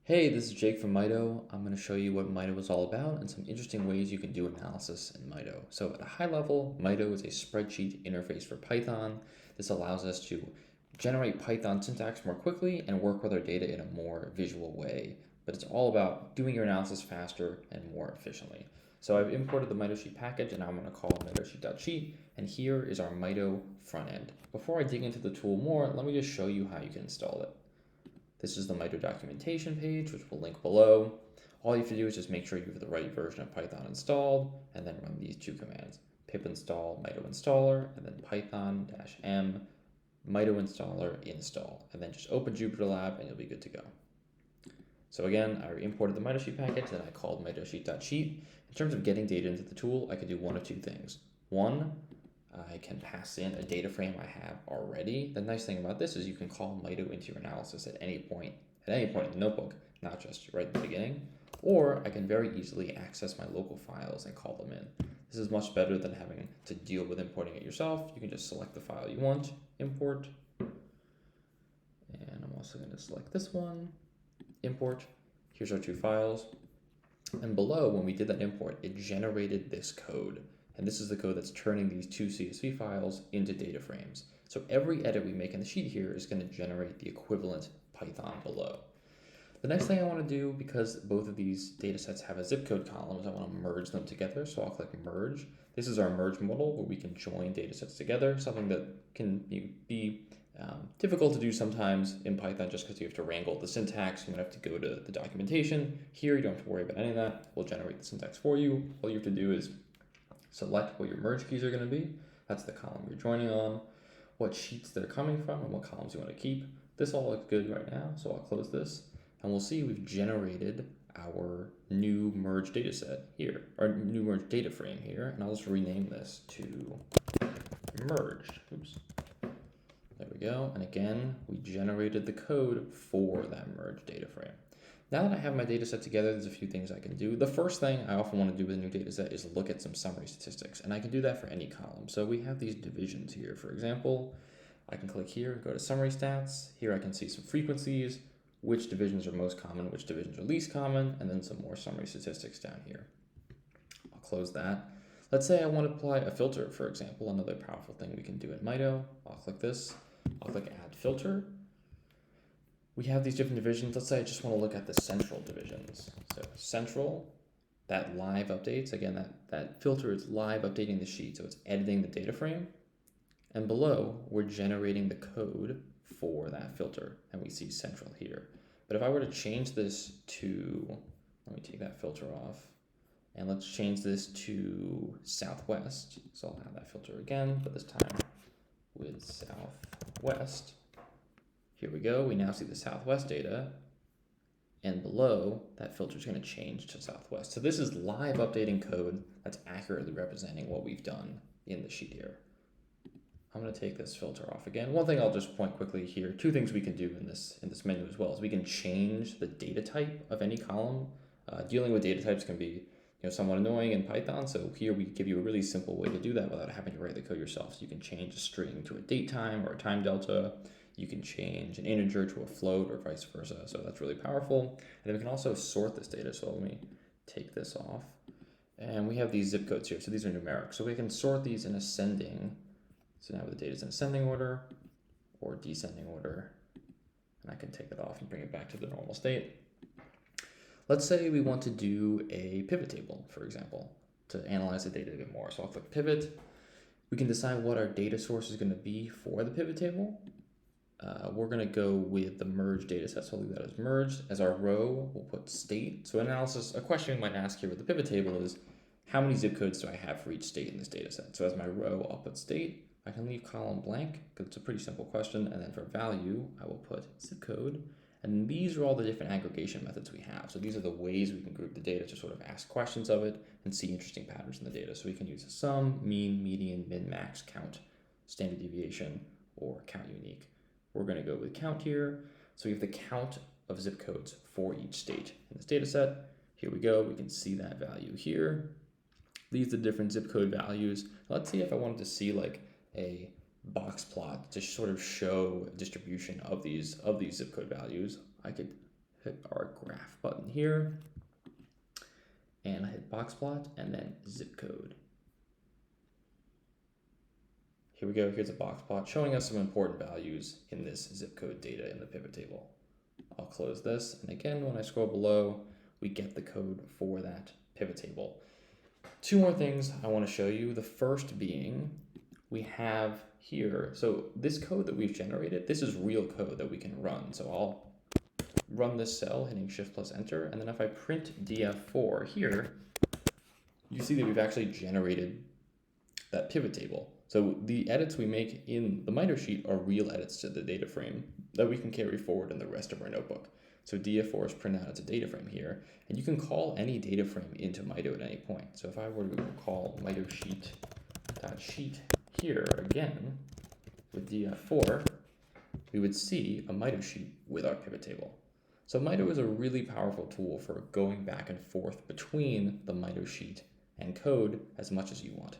Hey, this is Jake from Mito. I'm going to show you what Mito is all about and some interesting ways you can do analysis in Mito. So at a high level, Mito is a spreadsheet interface for Python. This allows us to generate Python syntax more quickly and work with our data in a more visual way. But it's all about doing your analysis faster and more efficiently. So I've imported the Mito sheet package and I'm going to call mitosheet.sheet. And here is our Mito front end. Before I dig into the tool more, let me just show you how you can install it. This is the Mito documentation page, which we'll link below. All you have to do is just make sure you have the right version of Python installed, and then run these two commands: pip install Mito installer, and then python-m Mito installer install, and then just open JupyterLab and you'll be good to go. So again, I imported the Mito sheet package, then I called mitosheet.sheet. In terms of getting data into the tool, I could do one of two things. One, I can pass in a data frame I have already. The nice thing about this is you can call Mito into your analysis at any point in the notebook, not just right at the beginning. Or I can very easily access my local files and call them in. This is much better than having to deal with importing it yourself. You can just select the file you want, import, and I'm also going to select this one, import. Here's our two files. And below, when we did that import, it generated this code. And this is the code that's turning these two CSV files into data frames. So every edit we make in the sheet here is going to generate the equivalent Python below. The next thing I want to do, because both of these data sets have a zip code column, is I want to merge them together. So I'll click merge. This is our merge modal where we can join data sets together, something that can be difficult to do sometimes in Python just because you have to wrangle the syntax. You might have to go to the documentation. Here, you don't have to worry about any of that. We'll generate the syntax for you. All you have to do is select what your merge keys are going to be. That's the column you're joining on, what sheets they're coming from, and what columns you want to keep. This all looks good right now, so I'll close this. And we'll see we've generated our new merge data set here, our new merge data frame here, and I'll just rename this to merged. Oops. There we go. And again, we generated the code for that merge data frame. Now that I have my data set together, there's a few things I can do. The first thing I often want to do with a new data set is look at some summary statistics, and I can do that for any column. So we have these divisions here. For example, I can click here, go to summary stats. Here I can see some frequencies, which divisions are most common, which divisions are least common, and then some more summary statistics down here. I'll close that. Let's say I want to apply a filter, for example, another powerful thing we can do in Mito. I'll click this, I'll click add filter. We have these different divisions. Let's say I just want to look at the central divisions. So central, that live updates. Again, that filter is live updating the sheet, so it's editing the data frame. And below, we're generating the code for that filter, and we see central here. But if I were to change this to, let me take that filter off, and let's change this to southwest. So I'll have that filter again, but this time with southwest. Here we go, we now see the southwest data, and below, that filter is going to change to southwest. So this is live updating code that's accurately representing what we've done in the sheet here. I'm going to take this filter off again. One thing I'll just point quickly here, two things we can do in this menu as well is we can change the data type of any column. Dealing with data types can be somewhat annoying in Python, so here we give you a really simple way to do that without having to write the code yourself. So you can change a string to a date time or a time delta. You can change an integer to a float or vice versa, so that's really powerful. And then we can also sort this data, so let me take this off. And we have these zip codes here, so these are numeric. So we can sort these in ascending. So now the data is in ascending order or descending order, and I can take it off and bring it back to the normal state. Let's say we want to do a pivot table, for example, to analyze the data a bit more. So I'll click pivot. We can decide what our data source is going to be for the pivot table. We're going to go with the merged data set, so I'll leave that as merged. As our row, we'll put state. So analysis, a question we might ask here with the pivot table is, how many zip codes do I have for each state in this data set? So as my row, I'll put state. I can leave column blank because it's a pretty simple question. And then for value, I will put zip code. And these are all the different aggregation methods we have. So these are the ways we can group the data to sort of ask questions of it and see interesting patterns in the data. So we can use a sum, mean, median, min, max, count, standard deviation, or count unique. We're going to go with count here. So we have the count of zip codes for each state in this data set. Here we go. We can see that value here. These are the different zip code values. Let's see if I wanted to see like a box plot to sort of show a distribution of these zip code values. I could hit our graph button here, and I hit box plot and then zip code. Here we go, here's a box plot showing us some important values in this zip code data in the pivot table. I'll close this, and again, when I scroll below, we get the code for that pivot table. Two more things I want to show you. The first being, we have here, so this code that we've generated, this is real code that we can run. So I'll run this cell hitting Shift plus Enter, and then if I print df4 here, you see that we've actually generated that pivot table. So the edits we make in the Mito sheet are real edits to the data frame that we can carry forward in the rest of our notebook. So df4 is printed out as a data frame here, and you can call any data frame into Mito at any point. So if I were to call Mito sheet.sheet here again with df4, we would see a Mito sheet with our pivot table. So Mito is a really powerful tool for going back and forth between the Mito sheet and code as much as you want.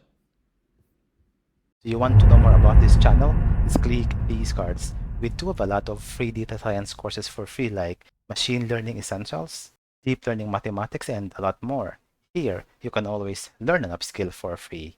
Do you want to know more about this channel? Just click these cards. We do have a lot of free data science courses for free, like Machine Learning Essentials, Deep Learning Mathematics, and a lot more. Here, you can always learn an upskill for free.